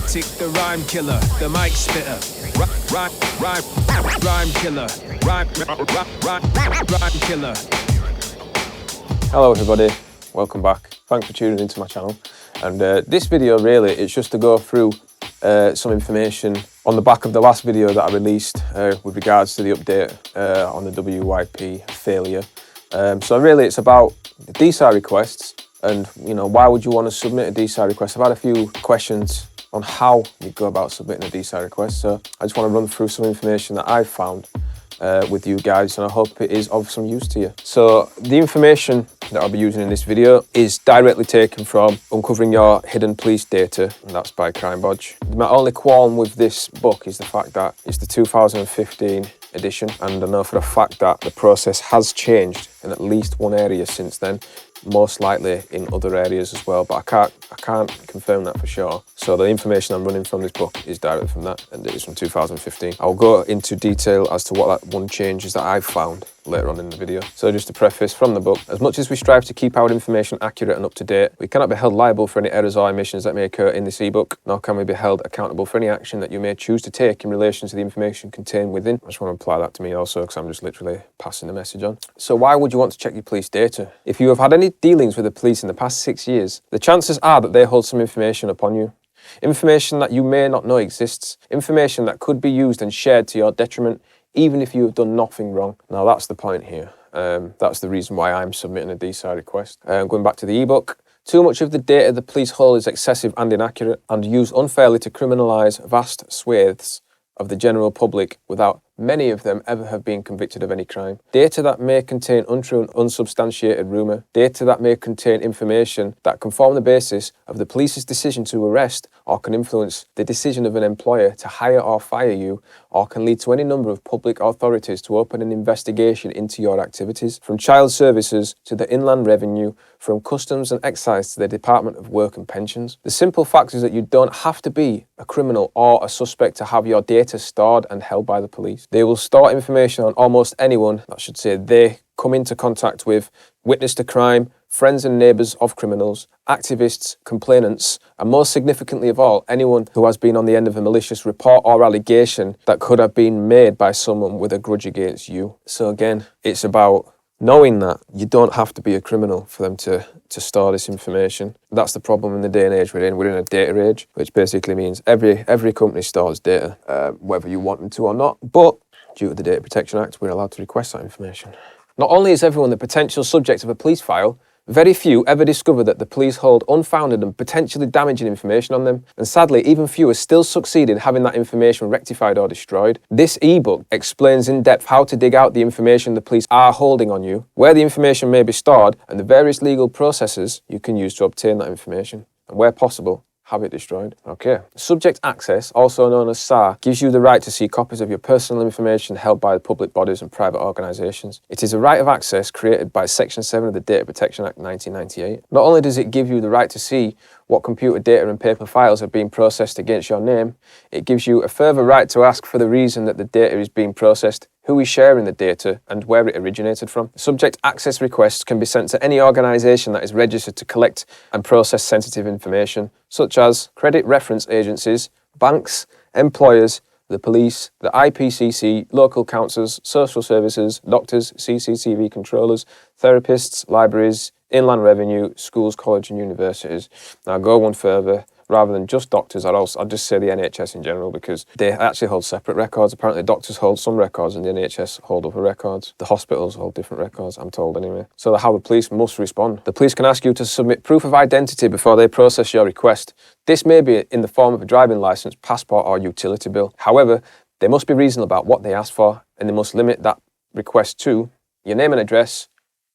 Redacted, the rhyme killer, the mic spitter. Rhyme killer. Rhyme killer. Hello everybody, welcome back. Thanks for tuning into my channel. And this video really is just to go through some information on the back of the last video that I released with regards to the update on the WYP failure. So really it's about the DSAR requests and why would you want to submit a DSAR request. I've had a few questions on how you go about submitting a DSAR request, so I just want to run through some information that I've found with you guys, and I hope it is of some use to you. So the information that I'll be using in this video is directly taken from Uncovering Your Hidden Police Data, and that's by Crimebodge. My only qualm with this book is the fact that it's the 2015 edition, and I know for a fact that the process has changed in at least one area since then, most likely in other areas as well, but I can't confirm that for sure. So the information I'm running from this book is directly from that, and it is from 2015. I'll go into detail as to what that one change is that I've found later on in the video. So just to preface from the book, as much as we strive to keep our information accurate and up to date, we cannot be held liable for any errors or omissions that may occur in this ebook, nor can we be held accountable for any action that you may choose to take in relation to the information contained within. I just want to apply that to me also, because I'm just literally passing the message on. So why would you want to check your police data? If you have had any dealings with the police in the past 6 years, the chances are that they hold some information upon you. Information that you may not know exists. Information that could be used and shared to your detriment, even if you have done nothing wrong. Now that's the point here. That's the reason why I'm submitting a DSAR request. Going back to the ebook, too much of the data the police hold is excessive and inaccurate and used unfairly to criminalise vast swathes of the general public without many of them ever have been convicted of any crime. Data that may contain untrue and unsubstantiated rumour. Data that may contain information that can form the basis of the police's decision to arrest or can influence the decision of an employer to hire or fire you, or can lead to any number of public authorities to open an investigation into your activities, from child services to the Inland Revenue, from Customs and Excise to the Department of Work and Pensions. The simple fact is that you don't have to be a criminal or a suspect to have your data stored and held by the police. They will store information on almost anyone, I should say, they come into contact with, witness to crime, friends and neighbours of criminals, activists, complainants, and most significantly of all, anyone who has been on the end of a malicious report or allegation that could have been made by someone with a grudge against you. So again, it's about knowing that you don't have to be a criminal for them to store this information. That's the problem in the day and age we're in. We're in a data age, which basically means every company stores data, whether you want them to or not. But due to the Data Protection Act, we're allowed to request that information. Not only is everyone the potential subject of a police file, very few ever discover that the police hold unfounded and potentially damaging information on them. And sadly, even fewer still succeed in having that information rectified or destroyed. This ebook explains in depth how to dig out the information the police are holding on you, where the information may be stored, and the various legal processes you can use to obtain that information. And where possible, have it destroyed. Okay. Subject access, also known as SAR, gives you the right to see copies of your personal information held by the public bodies and private organisations. It is a right of access created by Section 7 of the Data Protection Act 1998. Not only does it give you the right to see what computer data and paper files are being processed against your name, it gives you a further right to ask for the reason that the data is being processed, who is sharing the data, and where it originated from. Subject access requests can be sent to any organisation that is registered to collect and process sensitive information, such as credit reference agencies, banks, employers, the police, the IPCC, local councils, social services, doctors, CCTV controllers, therapists, libraries, Inland Revenue, schools, colleges and universities. Now I'll go one further. Rather than just doctors, I'll just say the NHS in general, because they actually hold separate records. Apparently doctors hold some records and the NHS hold other records. The hospitals hold different records, I'm told anyway. So how the police must respond. The police can ask you to submit proof of identity before they process your request. This may be in the form of a driving licence, passport or utility bill. However, they must be reasonable about what they ask for, and they must limit that request to your name and address,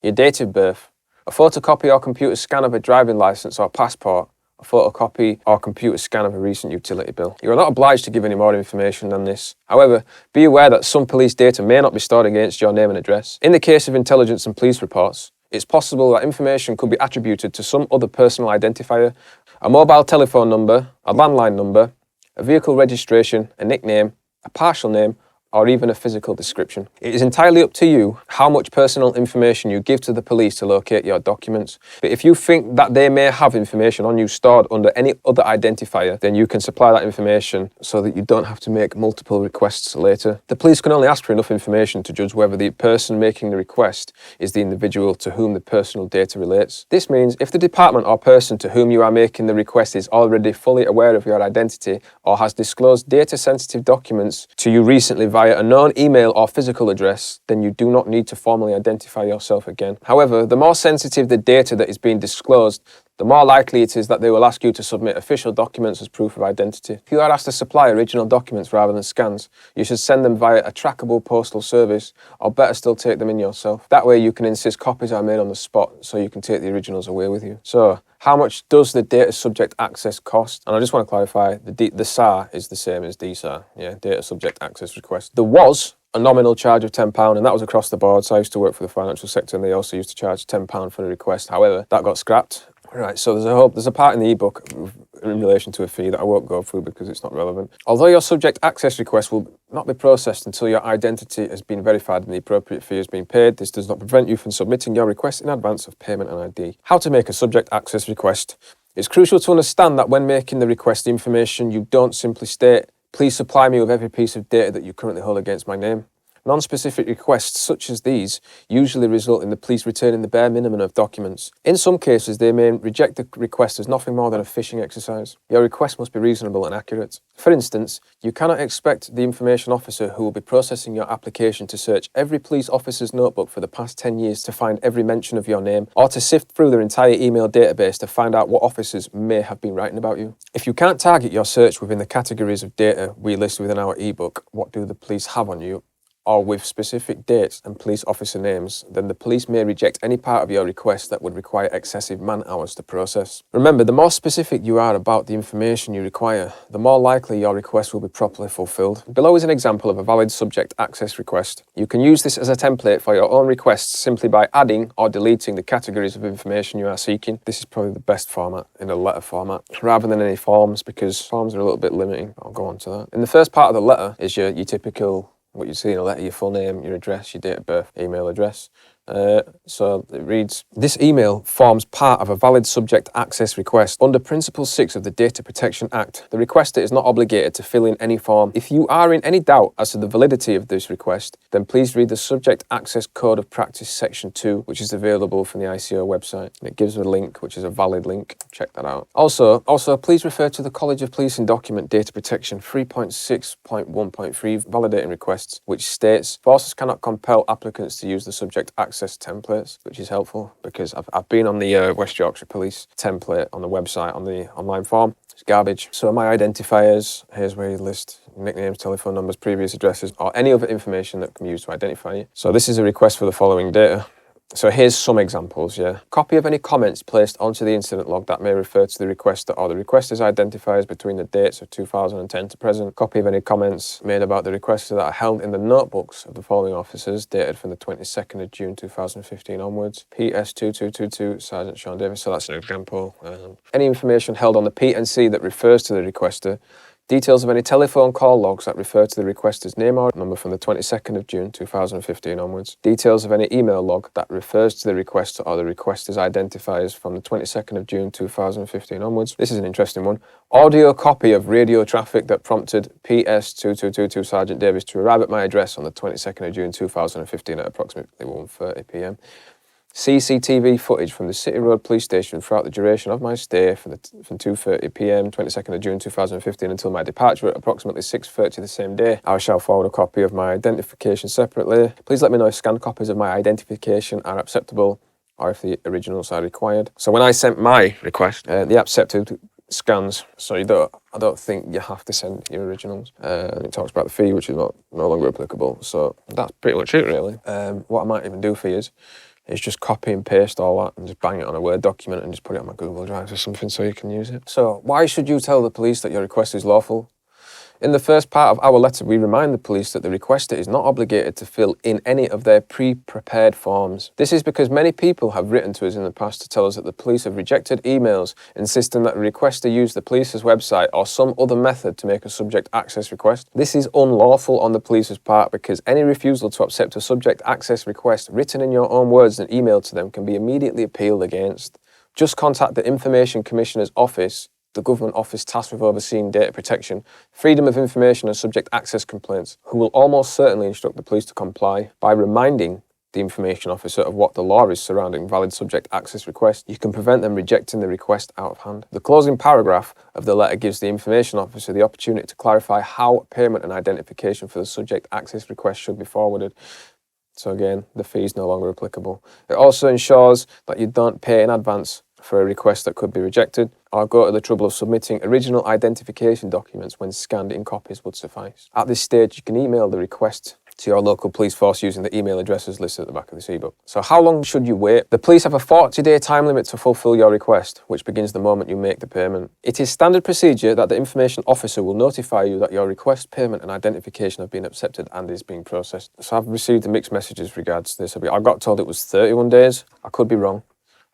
your date of birth, a photocopy or computer scan of a driving licence or passport, a photocopy or computer scan of a recent utility bill. You are not obliged to give any more information than this. However, be aware that some police data may not be stored against your name and address. In the case of intelligence and police reports, it's possible that information could be attributed to some other personal identifier, a mobile telephone number, a landline number, a vehicle registration, a nickname, a partial name, or even a physical description. It is entirely up to you how much personal information you give to the police to locate your documents. But if you think that they may have information on you stored under any other identifier, then you can supply that information so that you don't have to make multiple requests later. The police can only ask for enough information to judge whether the person making the request is the individual to whom the personal data relates. This means if the department or person to whom you are making the request is already fully aware of your identity or has disclosed data-sensitive documents to you recently via a known email or physical address, then you do not need to formally identify yourself again. However, the more sensitive the data that is being disclosed, the more likely it is that they will ask you to submit official documents as proof of identity. If you are asked to supply original documents rather than scans, you should send them via a trackable postal service, or better still, take them in yourself. That way you can insist copies are made on the spot so you can take the originals away with you. So, how much does the data subject access cost? And I just want to clarify, the SAR is the same as DSAR, yeah, data subject access request. There was a nominal charge of £10, and that was across the board. So I used to work for the financial sector, and they also used to charge £10 for a request. However, that got scrapped. Right, so there's a part in the ebook in relation to a fee that I won't go through because it's not relevant. Although your subject access request will not be processed until your identity has been verified and the appropriate fee has been paid, this does not prevent you from submitting your request in advance of payment and ID. How to make a subject access request. It's crucial to understand that when making the request, the information you don't simply state, please supply me with every piece of data that you currently hold against my name. Non-specific requests such as these usually result in the police returning the bare minimum of documents. In some cases, they may reject the request as nothing more than a phishing exercise. Your request must be reasonable and accurate. For instance, you cannot expect the information officer who will be processing your application to search every police officer's notebook for the past 10 years to find every mention of your name, or to sift through their entire email database to find out what officers may have been writing about you. If you can't target your search within the categories of data we list within our ebook, What Do the Police Have on You?, or with specific dates and police officer names, then the police may reject any part of your request that would require excessive man-hours to process. Remember, the more specific you are about the information you require, the more likely your request will be properly fulfilled. Below is an example of a valid subject access request. You can use this as a template for your own requests simply by adding or deleting the categories of information you are seeking. This is probably the best format, in a letter format, rather than any forms, because forms are a little bit limiting. I'll go on to that. In the first part of the letter is your typical, what you see in a letter, your full name, your address, your date of birth, email address. So it reads, this email forms part of a valid subject access request. Under Principle 6 of the Data Protection Act, the requester is not obligated to fill in any form. If you are in any doubt as to the validity of this request, then please read the Subject Access Code of Practice Section 2, which is available from the ICO website. And it gives a link, which is a valid link. Check that out. Also, please refer to the College of Policing Document Data Protection 3.6.1.3 validating requests, which states, forces cannot compel applicants to use the subject access templates, which is helpful because I've been on the West Yorkshire Police template on the website, on the online form. It's garbage. So my identifiers, here's where you list nicknames, telephone numbers, previous addresses, or any other information that can be used to identify you. So this is a request for the following data. So here's some examples, yeah. Copy of any comments placed onto the incident log that may refer to the requester or the requester's identifiers between the dates of 2010 to present. Copy of any comments made about the requester that are held in the notebooks of the following officers, dated from the 22nd of June 2015 onwards. PS 2222, Sergeant Sean Davis, so that's an example. Any information held on the P&C that refers to the requester. Details of any telephone call logs that refer to the requester's name or number from the 22nd of June 2015 onwards. Details of any email log that refers to the requester or the requester's identifiers from the 22nd of June 2015 onwards. This is an interesting one. Audio copy of radio traffic that prompted PS 2222 Sergeant Davis to arrive at my address on the 22nd of June 2015 at approximately 1:30 p.m. CCTV footage from the City Road Police Station throughout the duration of my stay from 2:30 p.m. 22nd of June 2015 until my departure at approximately 6:30 the same day. I shall forward a copy of my identification separately. Please let me know if scanned copies of my identification are acceptable or if the originals are required. So when I sent my request, the accepted scans, so I don't think you have to send your originals. It talks about the fee, which is no longer applicable. So that's pretty much it, really. What I might even do for you is just copy and paste all that and just bang it on a Word document and just put it on my Google Drive or something so you can use it. So why should you tell the police that your request is lawful? In the first part of our letter, we remind the police that the requester is not obligated to fill in any of their pre-prepared forms. This is because many people have written to us in the past to tell us that the police have rejected emails insisting that the requester use the police's website or some other method to make a subject access request. This is unlawful on the police's part because any refusal to accept a subject access request written in your own words and emailed to them can be immediately appealed against. Just contact the Information Commissioner's Office, the government office tasked with overseeing data protection, freedom of information and subject access complaints, who will almost certainly instruct the police to comply. By reminding the information officer of what the law is surrounding valid subject access requests, you can prevent them rejecting the request out of hand. The closing paragraph of the letter gives the information officer the opportunity to clarify how payment and identification for the subject access request should be forwarded. So again, the fee is no longer applicable. It also ensures that you don't pay in advance for a request that could be rejected, or go to the trouble of submitting original identification documents when scanned in copies would suffice. At this stage, you can email the request to your local police force using the email addresses listed at the back of this ebook. So how long should you wait? The police have a 40-day time limit to fulfill your request, which begins the moment you make the payment. It is standard procedure that the information officer will notify you that your request, payment and identification have been accepted and is being processed. So I've received mixed messages regards this. I got told it was 31 days. I could be wrong.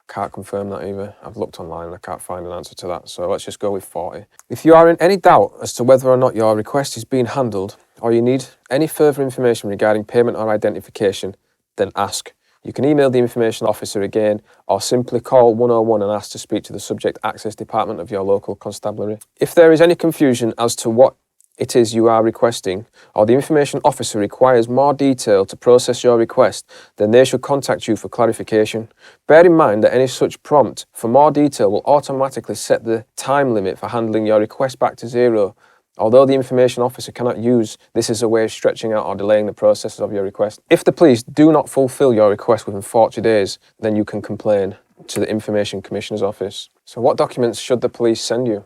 Can't confirm that either. I've looked online and I can't find an answer to that, so let's just go with 40. If you are in any doubt as to whether or not your request is being handled, or you need any further information regarding payment or identification, then ask. You can email the information officer again, or simply call 101 and ask to speak to the subject access department of your local constabulary. If there is any confusion as to what it is you are requesting, or the information officer requires more detail to process your request, then they should contact you for clarification. Bear in mind that any such prompt for more detail will automatically set the time limit for handling your request back to 0. Although the information officer cannot use this as a way of stretching out or delaying the process of your request. If the police do not fulfill your request within 40 days, then you can complain to the Information Commissioner's Office. So what documents should the police send you?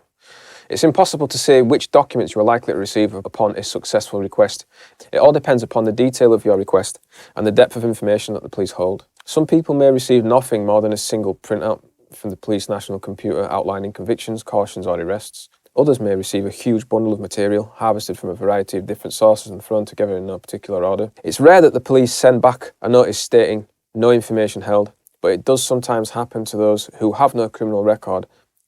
It's impossible to say which documents you are likely to receive upon a successful request. It all depends upon the detail of your request and the depth of information that the police hold. Some people may receive nothing more than a single printout from the police national computer outlining convictions, cautions or arrests. Others may receive a huge bundle of material harvested from a variety of different sources and thrown together in no particular order. It's rare that the police send back a notice stating no information held, but it does sometimes happen to those who have no criminal record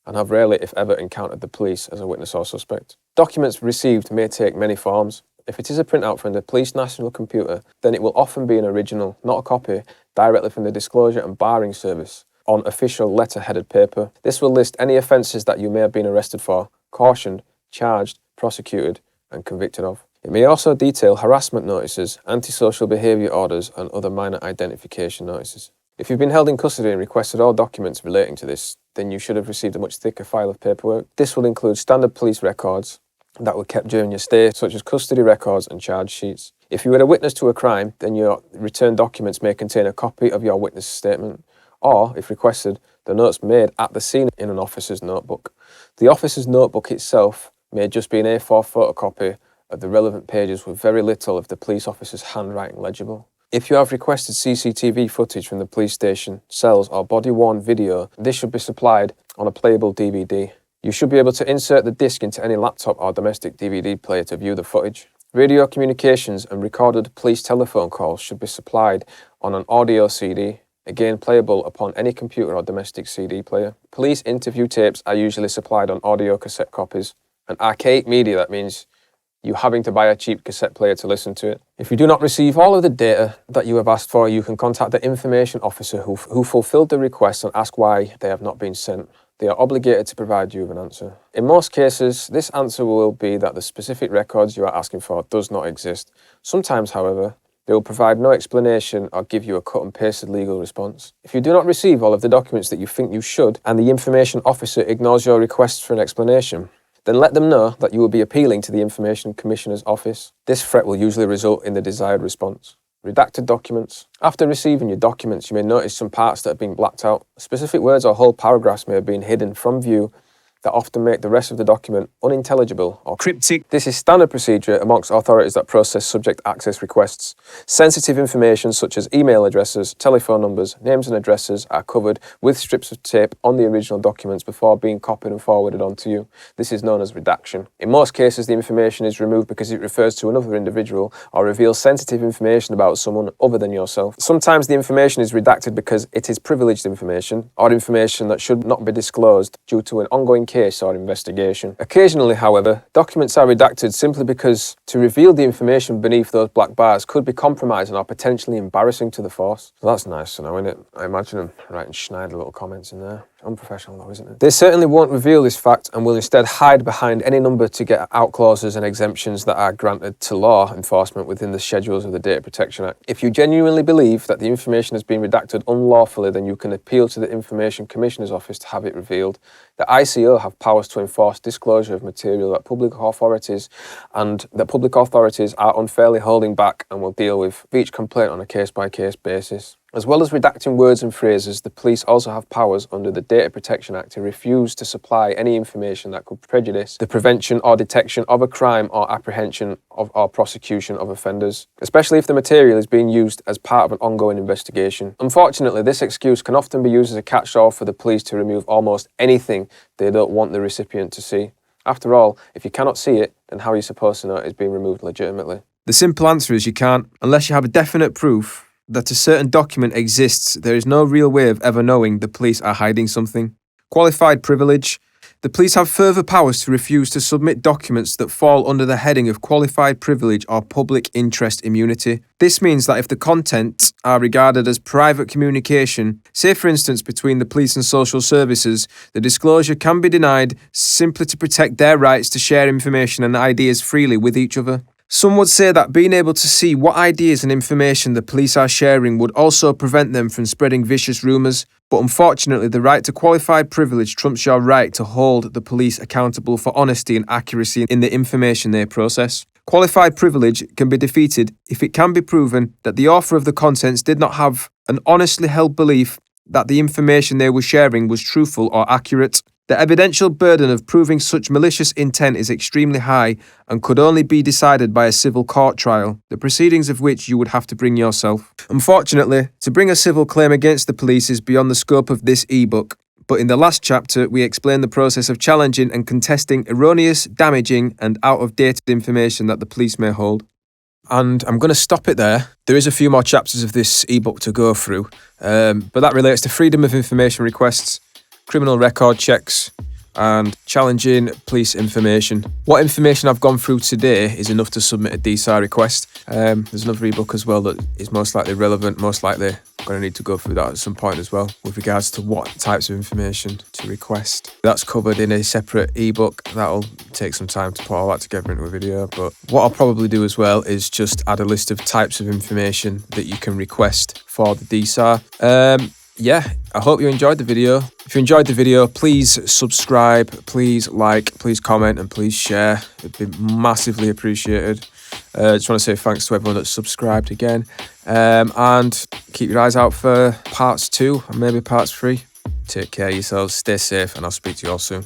and have rarely, if ever, encountered the police as a witness or suspect. Documents received may take many forms. If it is a printout from the police national computer, then it will often be an original, not a copy, directly from the Disclosure and Barring Service on official letter-headed paper. This will list any offences that you may have been arrested for, cautioned, charged, prosecuted and convicted of. It may also detail harassment notices, antisocial behaviour orders and other minor identification notices. If you've been held in custody and requested all documents relating to this, then you should have received a much thicker file of paperwork. This will include standard police records that were kept during your stay, such as custody records and charge sheets. If you were a witness to a crime, then your returned documents may contain a copy of your witness statement, or, if requested, the notes made at the scene in an officer's notebook. The officer's notebook itself may just be an A4 photocopy of the relevant pages with very little of the police officer's handwriting legible. If you have requested CCTV footage from the police station, cells or body-worn video, this should be supplied on a playable DVD. You should be able to insert the disc into any laptop or domestic DVD player to view the footage. Radio communications and recorded police telephone calls should be supplied on an audio CD, again playable upon any computer or domestic CD player. Police interview tapes are usually supplied on audio cassette copies. And archaic media, that means you having to buy a cheap cassette player to listen to it. If you do not receive all of the data that you have asked for, you can contact the information officer who fulfilled the request and ask why they have not been sent. They are obligated to provide you with an answer. In most cases, this answer will be that the specific records you are asking for does not exist. Sometimes, however, they will provide no explanation or give you a cut and pasted legal response. If you do not receive all of the documents that you think you should, and the information officer ignores your request for an explanation, then let them know that you will be appealing to the Information Commissioner's Office. This threat will usually result in the desired response. Redacted documents. After receiving your documents, you may notice some parts that have been blacked out. Specific words or whole paragraphs may have been hidden from view that often make the rest of the document unintelligible or Cryptic. This is standard procedure amongst authorities that process subject access requests. Sensitive information such as email addresses, telephone numbers, names and addresses are covered with strips of tape on the original documents before being copied and forwarded on to you. This is known as redaction. In most cases, the information is removed because it refers to another individual or reveals sensitive information about someone other than yourself. Sometimes the information is redacted because it is privileged information or information that should not be disclosed due to an ongoing case or investigation. Occasionally, however, documents are redacted simply because to reveal the information beneath those black bars could be compromising or potentially embarrassing to the force. So that's nice to know, isn't it? I imagine them writing Schneider little comments in there. Unprofessional though, isn't it? They certainly won't reveal this fact and will instead hide behind any number to get out clauses and exemptions that are granted to law enforcement within the schedules of the Data Protection Act. If you genuinely believe that the information has been redacted unlawfully, then you can appeal to the Information Commissioner's Office to have it revealed. The ICO have powers to enforce disclosure of material that public authorities are unfairly holding back and will deal with each complaint on a case-by-case basis. As well as redacting words and phrases, the police also have powers under the Data Protection Act to refuse to supply any information that could prejudice the prevention or detection of a crime or apprehension of or prosecution of offenders, especially if the material is being used as part of an ongoing investigation. Unfortunately, this excuse can often be used as a catch-all for the police to remove almost anything they don't want the recipient to see. After all, if you cannot see it, then how are you supposed to know it is being removed legitimately? The simple answer is you can't, unless you have a definite proof that a certain document exists. There is no real way of ever knowing the police are hiding something. Qualified privilege. The police have further powers to refuse to submit documents that fall under the heading of qualified privilege or public interest immunity. This means that if the contents are regarded as private communication, say for instance between the police and social services, the disclosure can be denied simply to protect their rights to share information and ideas freely with each other. Some would say that being able to see what ideas and information the police are sharing would also prevent them from spreading vicious rumours, but unfortunately the right to qualified privilege trumps your right to hold the police accountable for honesty and accuracy in the information they process. Qualified privilege can be defeated if it can be proven that the author of the contents did not have an honestly held belief that the information they were sharing was truthful or accurate. The evidential burden of proving such malicious intent is extremely high and could only be decided by a civil court trial, the proceedings of which you would have to bring yourself. Unfortunately, to bring a civil claim against the police is beyond the scope of this ebook, but in the last chapter we explain the process of challenging and contesting erroneous, damaging and out-of-date information that the police may hold. And I'm going to stop it there. There is a few more chapters of this ebook to go through, but that relates to freedom of information requests, criminal record checks, and challenging police information. What information I've gone through today is enough to submit a DSAR request. There's another ebook as well that is most likely relevant, most likely I'm going to need to go through that at some point as well, with regards to what types of information to request. That's covered in a separate ebook. That'll take some time to put all that together into a video, but what I'll probably do as well is just add a list of types of information that you can request for the DSAR. Yeah, I hope you enjoyed the video. If you enjoyed the video, please subscribe, please like, please comment, and please share. It'd be massively appreciated. Just want to say thanks to everyone that's subscribed again. And keep your eyes out for parts 2 and maybe parts 3. Take care of yourselves, stay safe, and I'll speak to you all soon.